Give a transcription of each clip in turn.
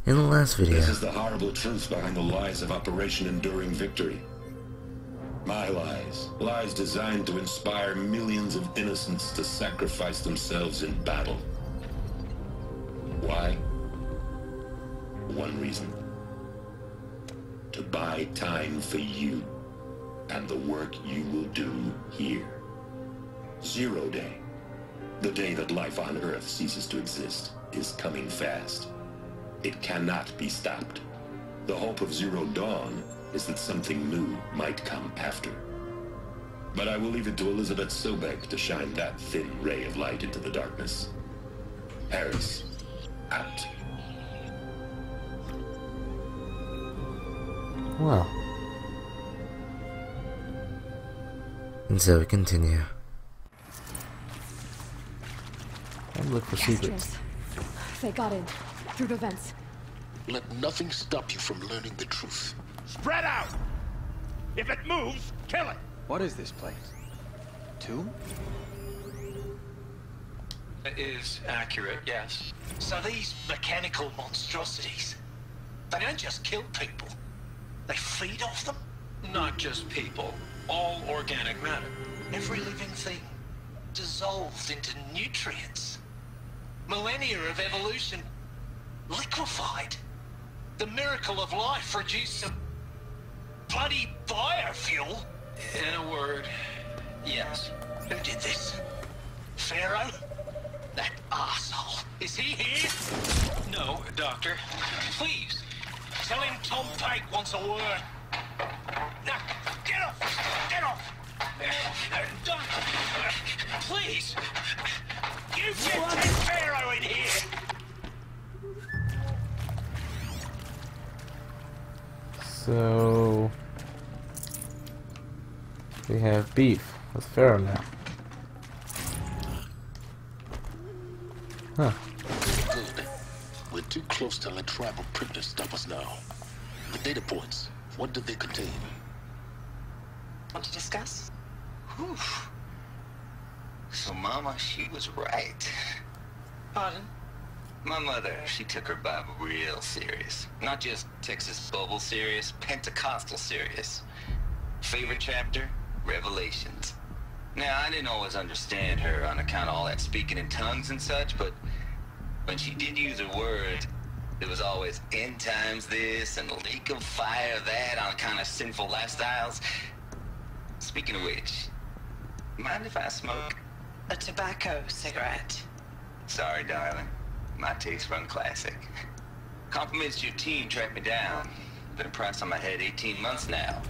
In the last video. This is the horrible truth behind the lies of Operation Enduring Victory. My lies. Lies designed to inspire millions of innocents to sacrifice themselves in battle. Why? One reason. To buy time for you and the work you will do here. 0 Day. The day that life on Earth ceases to exist is coming fast. It cannot be stopped. The hope of Zero Dawn is that something new might come after. But I will leave it to Elizabeth Sobek to shine that thin ray of light into the darkness. Harris, out. Well. And so we continue. And look for secrets. They got in. Through the vents. Let nothing stop you from learning the truth. Spread out! If it moves, kill it! What is this place? Tomb? It is accurate, yes. So these mechanical monstrosities, they don't just kill people, they feed off them? Not just people, all organic matter. Every living thing dissolved into nutrients. Millennia of evolution liquefied. The miracle of life produced some bloody biofuel. In a word, yes. Who did this? Pharaoh? That arsehole. Is he here? No, Doctor. Please, tell him Tom Pike wants a word. Now, get off! Get off! Doctor, please! You get Ted Pharaoh in here! So we have beef with Pharaoh now. Huh. Good. We're too close to let tribal prickers stop us now. The data points, what do they contain? Want to discuss? Whew. So Mama, she was right. Pardon? My mother, she took her Bible real serious. Not just Texas Bubble serious, Pentecostal serious. Favorite chapter? Revelations. Now, I didn't always understand her on account of all that speaking in tongues and such, but when she did use her words, there was always end times this and lake of fire that on account of sinful lifestyles. Speaking of which, mind if I smoke? A tobacco cigarette. Sorry, darling. My taste run classic. Compliments to your team tracked me down. Been a price on my head 18 months now.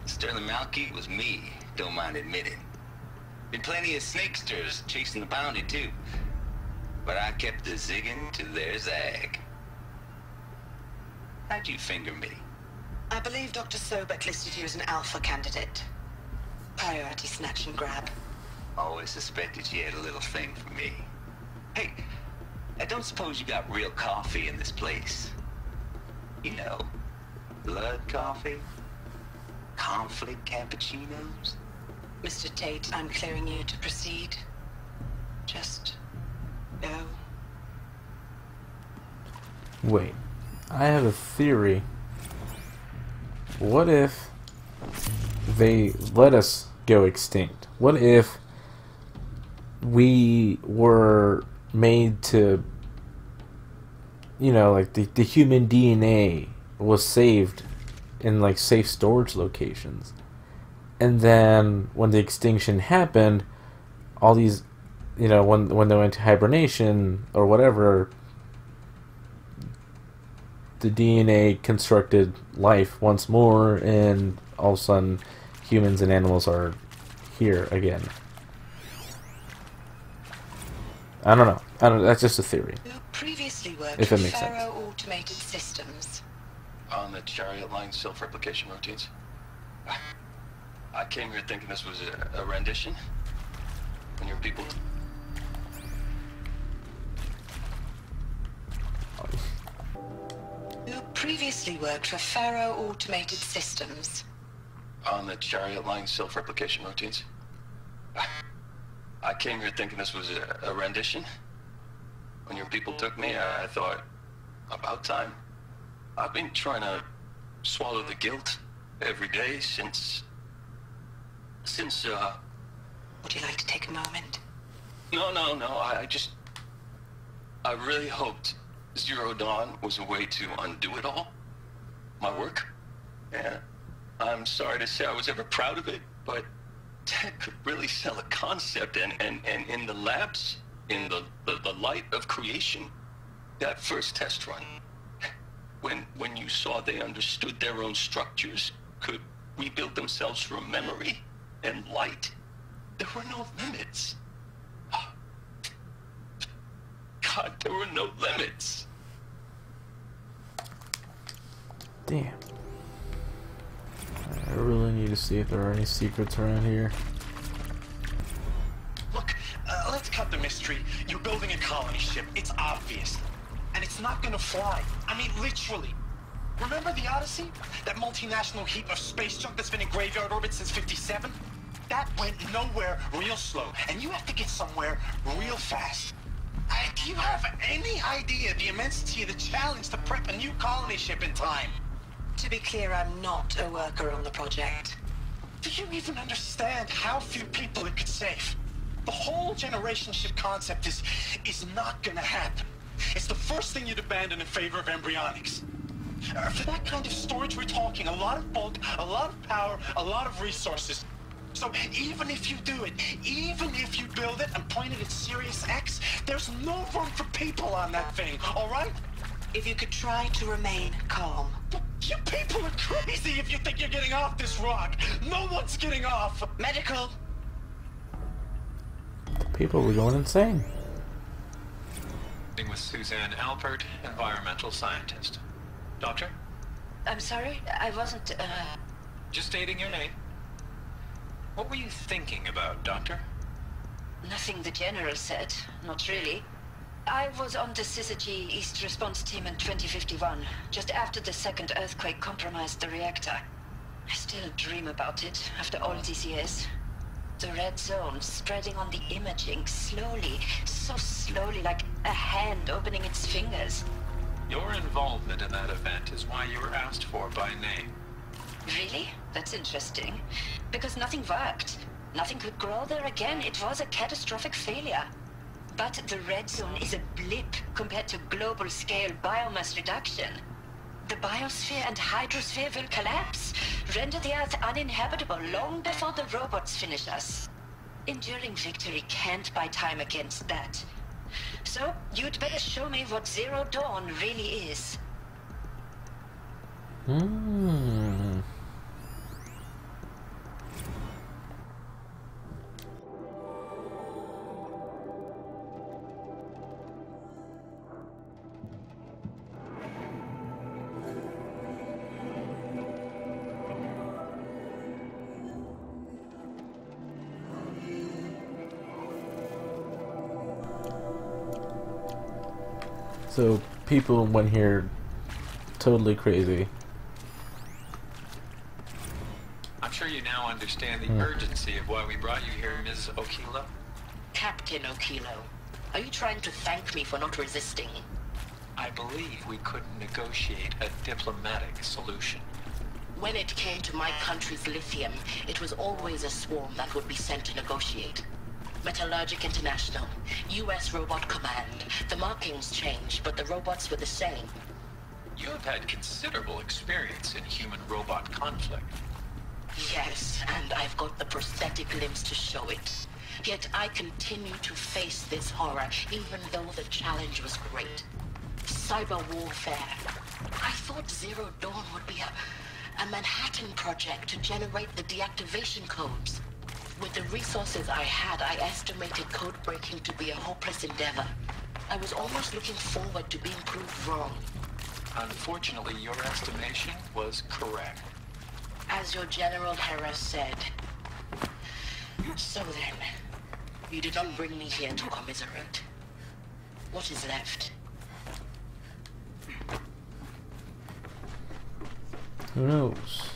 Sterling Malky was me, don't mind admitting. Been plenty of snakesters chasing the bounty too. But I kept the zigging to their zag. How'd you finger me? I believe Dr. Sobek listed you as an alpha candidate. Priority snatch and grab. Always suspected she had a little thing for me. Hey, I don't suppose you got real coffee in this place? You know, blood coffee? Conflict cappuccinos? Mr. Tate, I'm clearing you to proceed. Just go. Wait, I have a theory. What if they let us go extinct? What if we were made to, you know, like the human DNA was saved in like safe storage locations, and then when the extinction happened, all these, you know, when they went to hibernation or whatever, the DNA constructed life once more, and all of a sudden humans and animals are here again. I don't know. That's just a theory. Who previously worked If it with makes sense. Pharaoh Automated Systems. On the chariot line self-replication routines. I came here thinking this was a rendition. When your people... Who previously worked for Pharaoh Automated Systems. On the chariot line self-replication routines. I came here thinking this was a rendition. When your people took me, I thought, about time. I've been trying to swallow the guilt every day since, Would you like to take a moment? No, I really hoped Zero Dawn was a way to undo it all. My work. And I'm sorry to say I was ever proud of it, but Ted could really sell a concept, and in the labs, in the light of creation, that first test run, when you saw they understood their own structures, could rebuild themselves from memory and light, there were no limits. God, there were no limits. Damn. I really need to see if there are any secrets around here. Look, let's cut the mystery. You're building a colony ship. It's obvious. And it's not gonna fly. I mean, literally. Remember the Odyssey? That multinational heap of space junk that's been in graveyard orbit since '57? That went nowhere real slow. And you have to get somewhere real fast. Do you have any idea the immensity of the challenge to prep a new colony ship in time? To be clear, I'm not a worker on the project. Do you even understand how few people it could save? The whole generation ship concept is not gonna happen. It's the first thing you'd abandon in favor of embryonics. For that kind of storage, we're talking a lot of bulk, a lot of power, a lot of resources. So even if you do it, even if you build it and point it at Sirius X, there's no room for people on that thing, all right? If you could try to remain calm. You people are crazy if you think you're getting off this rock. No one's getting off. Medical. People were going insane. With Suzanne Alpert, environmental scientist. Doctor? I'm sorry, I wasn't, Just stating your name. What were you thinking about, Doctor? Nothing the General said. Not really. I was on the Syzygy East Response Team in 2051, just after the second earthquake compromised the reactor. I still dream about it, after all these years. The red zone spreading on the imaging, slowly, so slowly, like a hand opening its fingers. Your involvement in that event is why you were asked for by name. Really? That's interesting. Because nothing worked. Nothing could grow there again. It was a catastrophic failure. But the red zone is a blip compared to global-scale biomass reduction. The biosphere and hydrosphere will collapse, render the Earth uninhabitable long before the robots finish us. Enduring victory can't buy time against that. So, you'd better show me what Zero Dawn really is. So people went here totally crazy. I'm sure you now understand the urgency of why we brought you here, Ms. Okilo. Captain Okilo, are you trying to thank me for not resisting? I believe we couldn't negotiate a diplomatic solution. When it came to my country's lithium, it was always a swarm that would be sent to negotiate. Metallurgic International, U.S. Robot Command. The markings changed, but the robots were the same. You have had considerable experience in human-robot conflict. Yes, and I've got the prosthetic limbs to show it. Yet I continue to face this horror, even though the challenge was great. Cyber warfare. I thought Zero Dawn would be a Manhattan project to generate the deactivation codes. With the resources I had, I estimated code breaking to be a hopeless endeavor. I was almost looking forward to being proved wrong. Unfortunately, your estimation was correct. As your General Hera said. So then, you did not bring me here to commiserate. What is left? Who knows?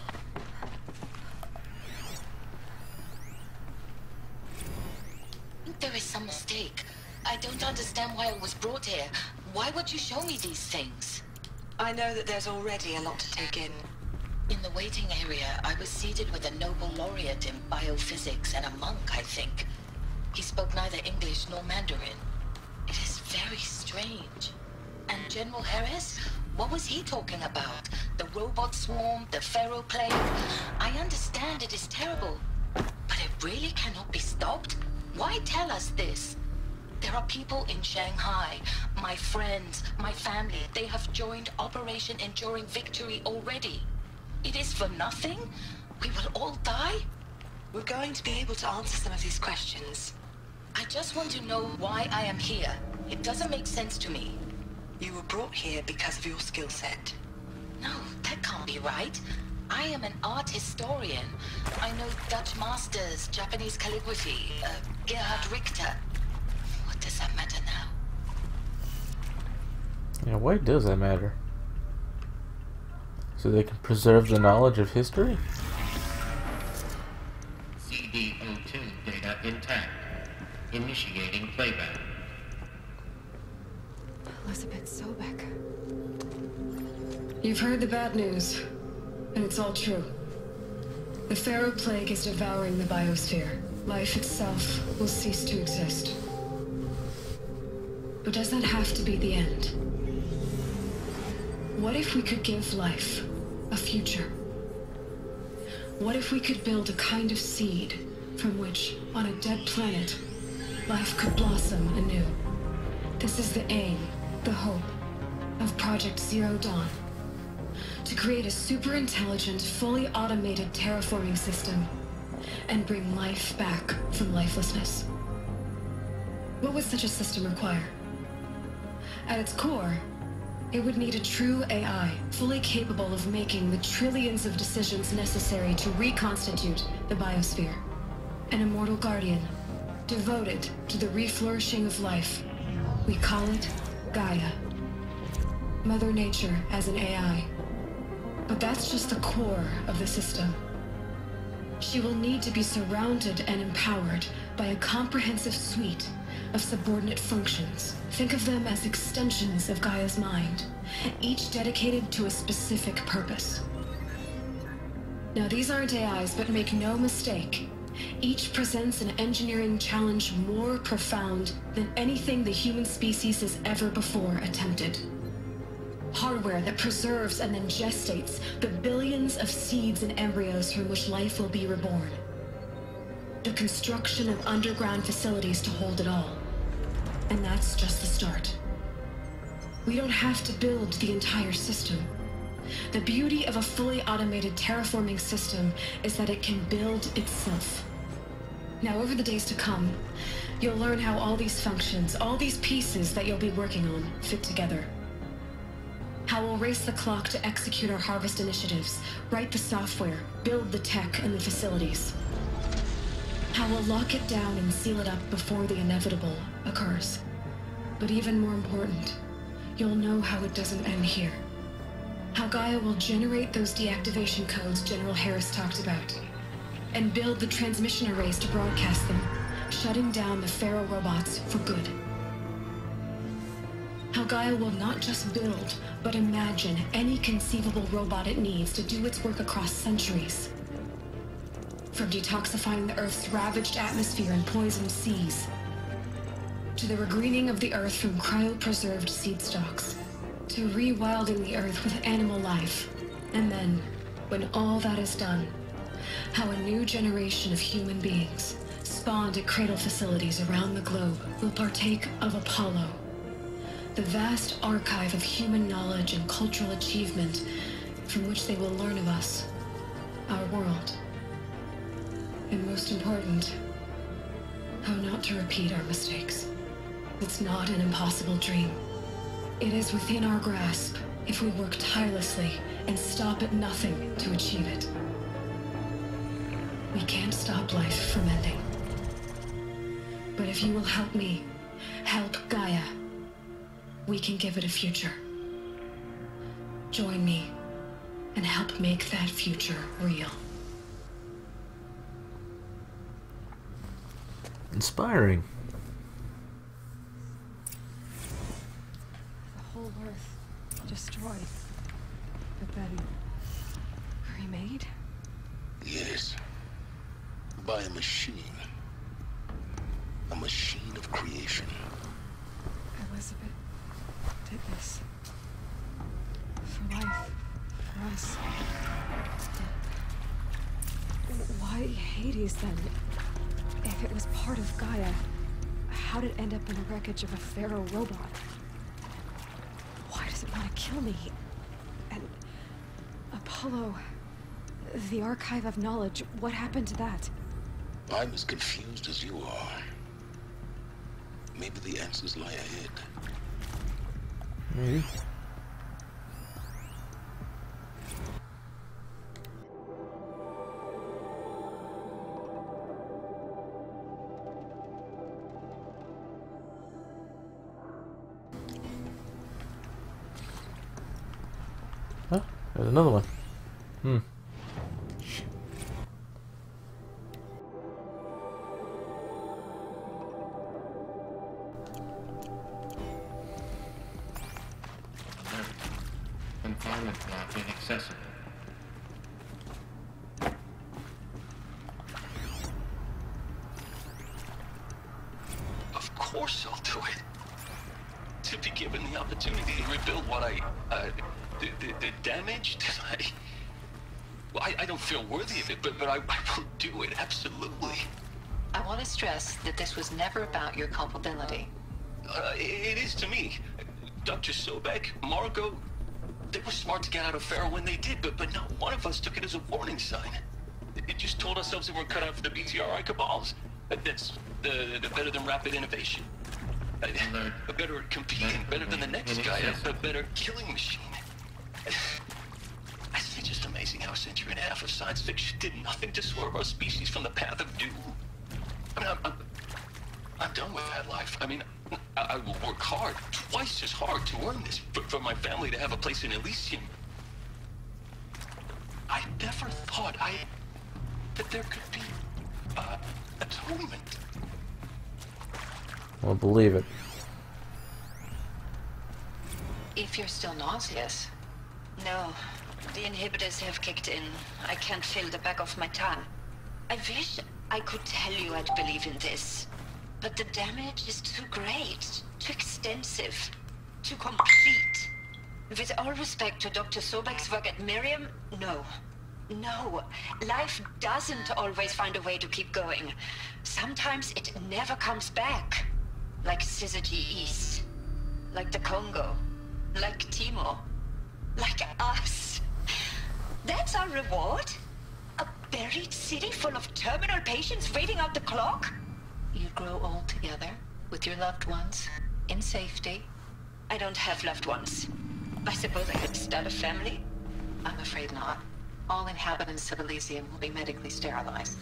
There is some mistake. I don't understand why I was brought here. Why would you show me these things? I know that there's already a lot to take in. In the waiting area, I was seated with a Nobel laureate in biophysics and a monk, I think. He spoke neither English nor Mandarin. It is very strange. And General Harris? What was he talking about? The robot swarm? The Pharaoh plague? I understand it is terrible, but it really cannot be stopped? Why tell us this? There are people in Shanghai, my friends, my family. They have joined Operation Enduring Victory already. It is for nothing? We will all die? We're going to be able to answer some of these questions. I just want to know why I am here. It doesn't make sense to me. You were brought here because of your skill set. No, that can't be right. I am an art historian. I know Dutch masters, Japanese calligraphy, Gerhard Richter. What does that matter now? Yeah, why does that matter? So they can preserve the knowledge of history? CD02 data intact. Initiating playback. Elizabeth Sobek. You've heard the bad news, and it's all true. The Pharaoh plague is devouring the biosphere. Life itself will cease to exist. But does that have to be the end? What if we could give life a future? What if we could build a kind of seed from which, on a dead planet, life could blossom anew? This is the aim, the hope, of Project Zero Dawn. To create a super-intelligent, fully automated terraforming system and bring life back from lifelessness. What would such a system require? At its core, it would need a true AI, fully capable of making the trillions of decisions necessary to reconstitute the biosphere. An immortal guardian, devoted to the reflourishing of life. We call it Gaia. Mother Nature as an AI. But that's just the core of the system. She will need to be surrounded and empowered by a comprehensive suite of subordinate functions. Think of them as extensions of Gaia's mind, each dedicated to a specific purpose. Now, these aren't AIs, but make no mistake, each presents an engineering challenge more profound than anything the human species has ever before attempted. Hardware that preserves and then gestates the billions of seeds and embryos from which life will be reborn. The construction of underground facilities to hold it all. And that's just the start. We don't have to build the entire system. The beauty of a fully automated terraforming system is that it can build itself. Now, over the days to come, you'll learn how all these functions, all these pieces that you'll be working on, fit together. How we'll race the clock to execute our harvest initiatives, write the software, build the tech and the facilities. How we'll lock it down and seal it up before the inevitable occurs. But even more important, you'll know how it doesn't end here. How Gaia will generate those deactivation codes General Harris talked about, and build the transmission arrays to broadcast them, shutting down the Pharaoh robots for good. How Gaia will not just build, but imagine any conceivable robot it needs to do its work across centuries. From detoxifying the Earth's ravaged atmosphere and poisoned seas, to the regreening of the Earth from cryopreserved seed stalks, to rewilding the Earth with animal life. And then, when all that is done, how a new generation of human beings, spawned at cradle facilities around the globe, will partake of Apollo, the vast archive of human knowledge and cultural achievement from which they will learn of us, our world. And most important, how not to repeat our mistakes. It's not an impossible dream. It is within our grasp if we work tirelessly and stop at nothing to achieve it. We can't stop life from ending. But if you will help me, help Gaia, we can give it a future. Join me and help make that future real. Inspiring. The whole Earth destroyed. but then remade? Yes. By a machine. A machine of creation. Elizabeth did this. For life. For us. Why Hades then? If it was part of Gaia, how did it end up in the wreckage of a pharaoh robot? Why does it want to kill me? And Apollo, the archive of knowledge, what happened to that? I'm as confused as you are. Maybe the answers lie ahead. Maybe. Huh? There's another one. Confinement block inaccessible. Of course I'll do it. To be given the opportunity to rebuild what the damage that I don't feel worthy of it, but I will do it, absolutely. I want to stress that this was never about your culpability. It is to me. Dr. Sobek, Margot, they were smart to get out of Pharaoh when they did, but not one of us took it as a warning sign. It just told ourselves that we're cut out for the BTRI cabals. That's the better than rapid innovation. A better at competing, better than the next guy, a better killing machine. It's just amazing how a century and a half of science fiction did nothing to swerve our species from the path of doom. I mean, I'm done with that life. I mean, I will work hard, twice as hard to earn this, for my family to have a place in Elysium. I never thought that there could be atonement. Well, believe it. If you're still nauseous. No, the inhibitors have kicked in. I can't feel the back of my tongue. I wish I could tell you I'd believe in this. But the damage is too great, too extensive, too complete. With all respect to Dr. Sobek's work at Miriam, no. No, life doesn't always find a way to keep going. Sometimes it never comes back. Like Syzygy East. Like the Congo. Like Timor. Like us. That's our reward? A buried city full of terminal patients waiting out the clock? You grow old together, with your loved ones, in safety. I don't have loved ones. I suppose I could start a family? I'm afraid not. All inhabitants of Elysium will be medically sterilized.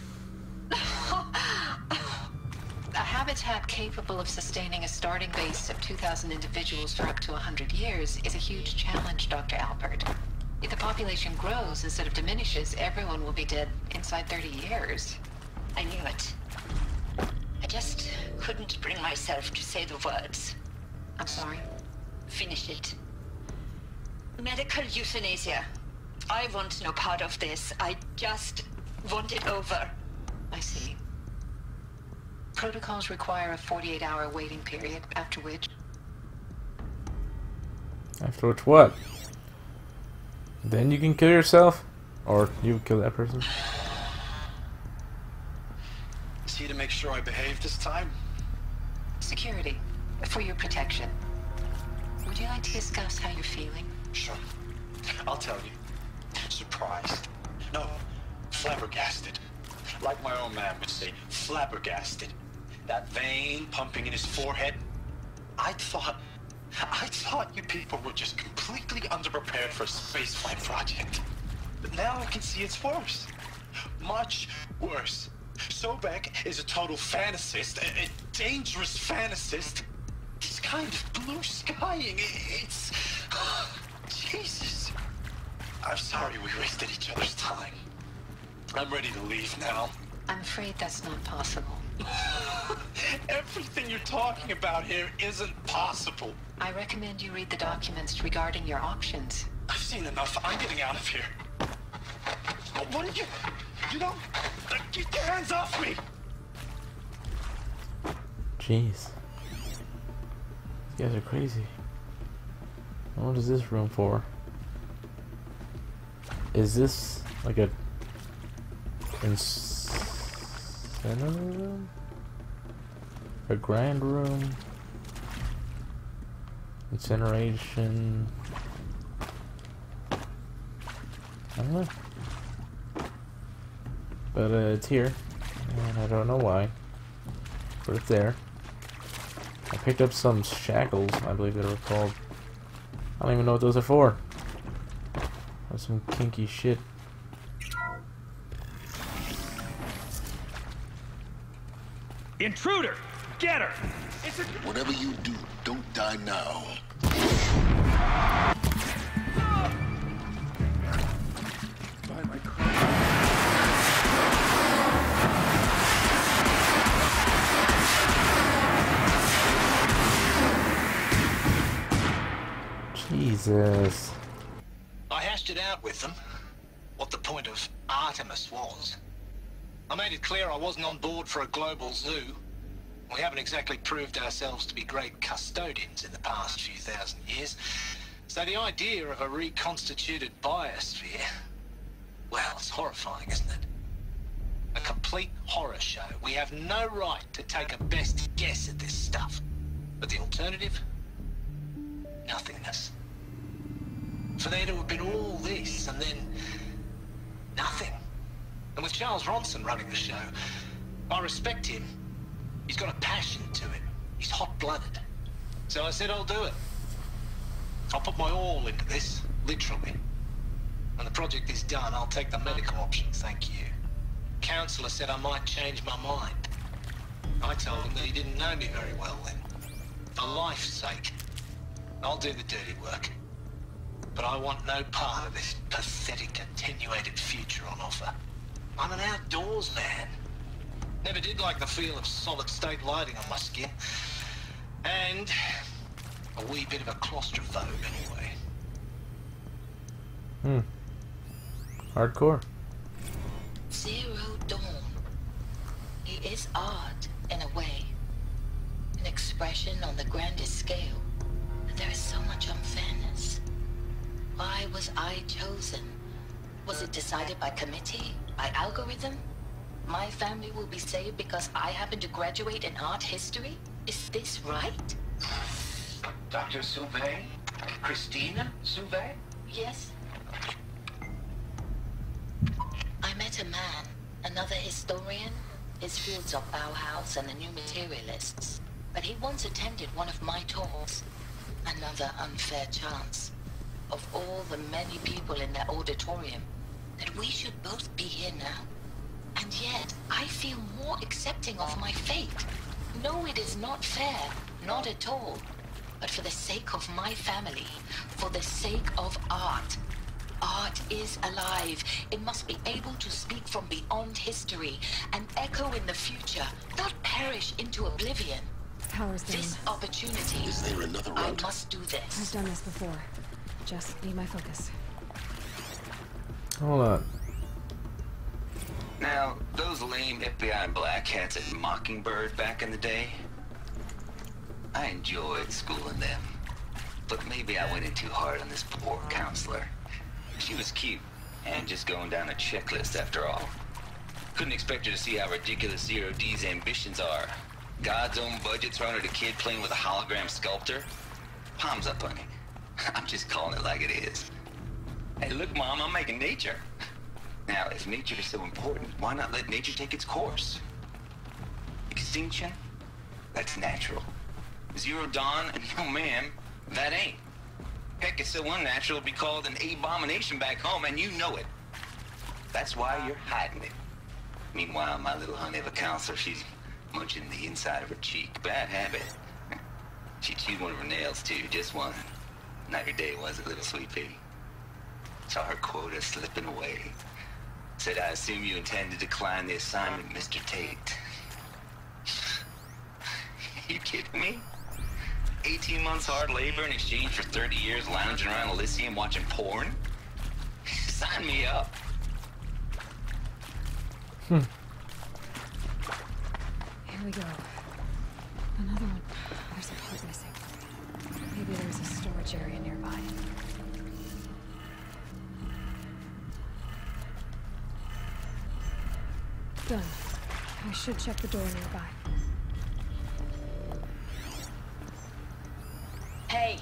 A habitat capable of sustaining a starting base of 2,000 individuals for up to 100 years is a huge challenge, Dr. Alpert. If the population grows instead of diminishes, everyone will be dead inside 30 years. I knew it. I just couldn't bring myself to say the words. I'm sorry. Finish it. Medical euthanasia. I want no part of this. I just want it over. I see. Protocols require a 48-hour waiting period, after which... After which what? Then you can kill yourself? Or you kill that person? Is he to make sure I behave this time? Security. For your protection. Would you like to discuss how you're feeling? Sure. I'll tell you. Surprised. No, flabbergasted. Like my own man would say, flabbergasted. That vein pumping in his forehead. I thought you people were just completely underprepared for a spaceflight project. But now I can see it's worse. Much worse. Sobek is a total fantasist, a dangerous fantasist. He's kind of blue skying. It's... Jesus. I'm sorry we wasted each other's time. I'm ready to leave now. I'm afraid that's not possible. Everything you're talking about here isn't possible. I recommend you read the documents regarding your options. I've seen enough. I'm getting out of here. What did you know? Get your hands off me! Jeez. These guys are crazy. What is this room for? Is this like a incinerator room? A grand room? Incineration? I don't know. But it's here, and I don't know why. But it's there. I picked up some shackles, I believe they were called. I don't even know what those are for. That's some kinky shit. Intruder! Get her! Whatever you do, don't die now. Jesus. I hashed it out with them, what the point of Artemis was. I made it clear I wasn't on board for a global zoo. We haven't exactly proved ourselves to be great custodians in the past few thousand years. So the idea of a reconstituted biosphere, well, it's horrifying, isn't it? A complete horror show. We have no right to take a best guess at this stuff. But the alternative? Nothingness. For there to have been all this, and then nothing. And with Charles Ronson running the show, I respect him. He's got a passion to it. He's hot-blooded. So I said I'll do it. I'll put my all into this, literally. When the project is done, I'll take the medical option, thank you. Counselor said I might change my mind. I told him that he didn't know me very well then. For life's sake, I'll do the dirty work. But I want no part of this pathetic attenuated future on offer. I'm an outdoors man. Never did like the feel of solid-state lighting on my skin. And a wee bit of a claustrophobe anyway. Hardcore. Zero Dawn. It is art, in a way. An expression on the grandest scale. But there is so much unfairness. Why was I chosen? Was it decided by committee? By algorithm? My family will be saved because I happen to graduate in art history? Is this right? Dr. Sauvé? Christina Sauvé? Yes. I met a man, another historian. His fields are Bauhaus and the New Materialists. But he once attended one of my talks. Another unfair chance. Of all the many people in that auditorium, that we should both be here now. And yet, I feel more accepting of my fate. No, it is not fair. Not at all. But for the sake of my family, for the sake of art. Art is alive. It must be able to speak from beyond history and echo in the future, not perish into oblivion. Power's down. This opportunity, Is there another I route? must do this. I've done this before. Just need my focus. Hold on. Now, those lame FBI black hats at Mockingbird back in the day, I enjoyed schooling them. But maybe I went in too hard on this poor counselor. She was cute, and just going down a checklist after all. Couldn't expect her to see how ridiculous Zero D's ambitions are. God's own budget thrown at a kid playing with a hologram sculptor? Palms up, honey. I'm just calling it like it is. Hey, look, Mom, I'm making nature. Now, if nature is so important, why not let nature take its course? Extinction? That's natural. Zero Dawn? No, ma'am, that ain't. Heck, it's so unnatural to be called an abomination back home, and you know it. That's why you're hiding it. Meanwhile, my little honey of a counselor, she's munching the inside of her cheek. Bad habit. She chewed one of her nails, too, just one. Not your day, was it, little sweet pea? Saw her quota slipping away. Said, I assume you intend to decline the assignment, Mr. Tate. You kidding me? 18 months hard labor in exchange for 30 years lounging around Elysium watching porn? Sign me up. Here we go. Another one. There's a part missing. Maybe there's a storage area nearby. Done. I should check the door nearby. Hey,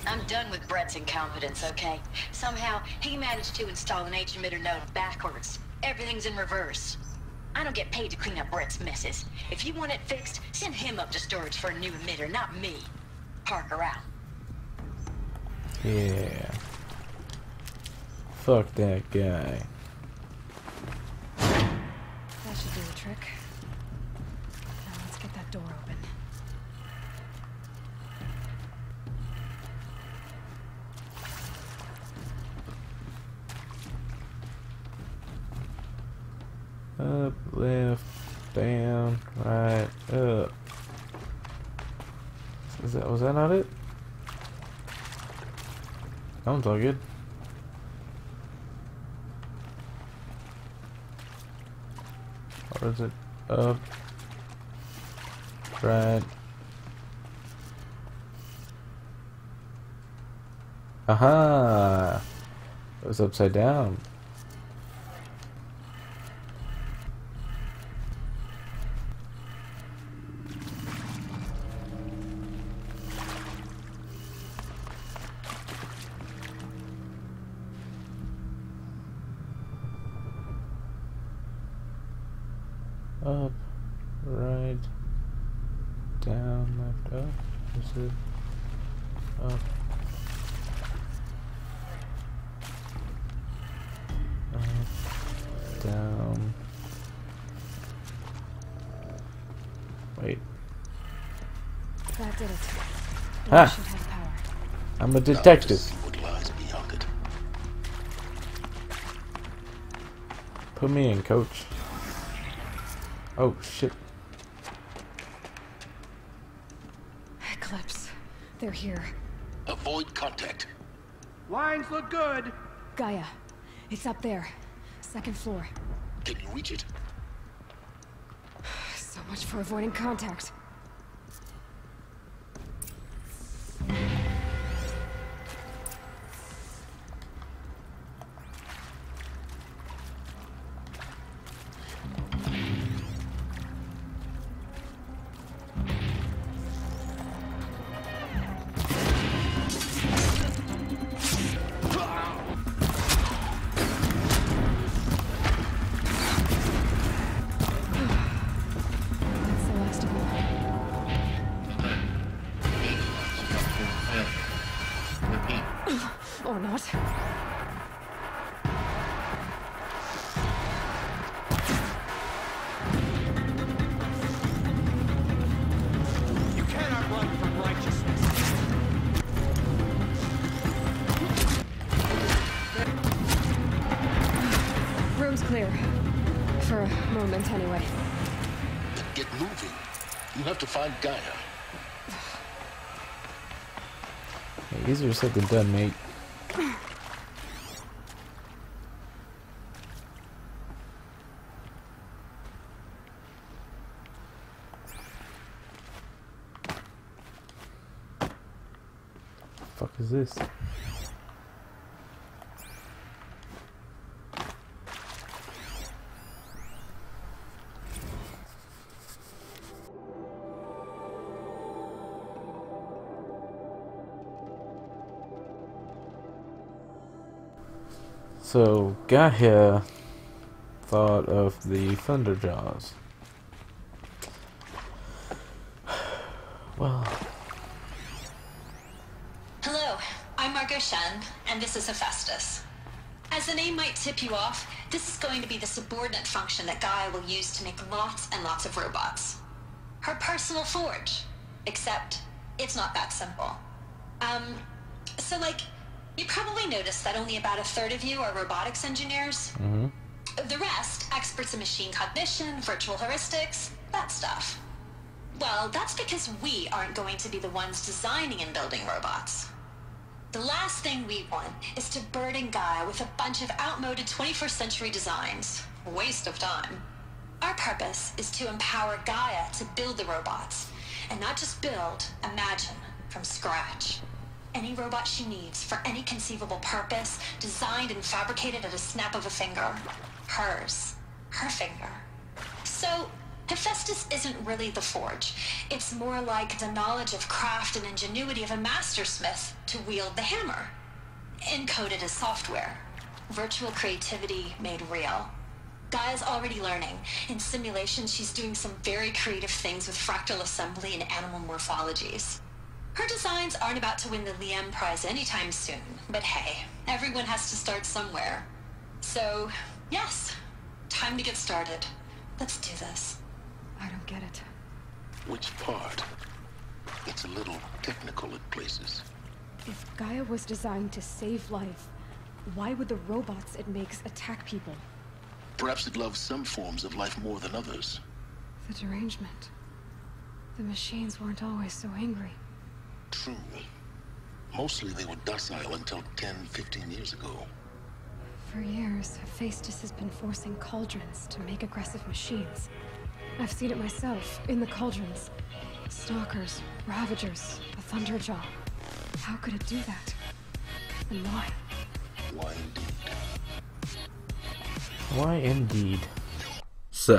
I'm done with Brett's incompetence, okay? Somehow, he managed to install an H-emitter node backwards. Everything's in reverse. I don't get paid to clean up Brett's messes. If you want it fixed, send him up to storage for a new emitter, not me. Parker out. Yeah. Fuck that guy. That should do the trick. Now let's get that door open. Up, left, down, right, up. Was that not it? Sounds all good. Or is it up, right? Aha! It was upside down. Up, right, down, left, up. Is it up? Up, down. Wait. That did it. Ah! Should have power. I'm a detective. What lies beyond it? Put me in, coach. Oh shit. Eclipse. They're here. Avoid contact. Lines look good. Gaia. It's up there. Second floor. Can you reach it? So much for avoiding contact. Or not. You cannot run from righteousness. Room's clear. For a moment, anyway. Then get moving. You have to find Gaia. Hey, easier said than done, mate. Fuck is this? So Gaia thought of the Thunderjaws. Well, hello, I'm Margot Shen, and this is Hephaestus. As the name might tip you off, this is going to be the subordinate function that Gaia will use to make lots and lots of robots. Her personal forge. Except, it's not that simple. So like, you probably noticed that only about a third of you are robotics engineers. mm-hmm. The rest, experts in machine cognition, virtual heuristics, that stuff. Well, that's because we aren't going to be the ones designing and building robots. The last thing we want is to burden Gaia with a bunch of outmoded 21st century designs. Waste of time. Our purpose is to empower Gaia to build the robots. And not just build, imagine, from scratch. Any robot she needs for any conceivable purpose, designed and fabricated at a snap of a finger. Hers. Her finger. So, Hephaestus isn't really the forge. It's more like the knowledge of craft and ingenuity of a mastersmith to wield the hammer. Encoded as software. Virtual creativity made real. Gaia's already learning. In simulation, she's doing some very creative things with fractal assembly and animal morphologies. Her designs aren't about to win the Liam Prize anytime soon, but hey, everyone has to start somewhere. So, yes, time to get started. Let's do this. I don't get it. Which part? It's a little technical at places. If Gaia was designed to save life, why would the robots it makes attack people? Perhaps it loves some forms of life more than others. The derangement. The machines weren't always so angry. True. Mostly they were docile until 10, 15 years ago. For years, Hephaestus has been forcing cauldrons to make aggressive machines. I've seen it myself, in the cauldrons. Stalkers, Ravagers, a Thunderjaw. How could it do that? And why? Why indeed? Why indeed? So...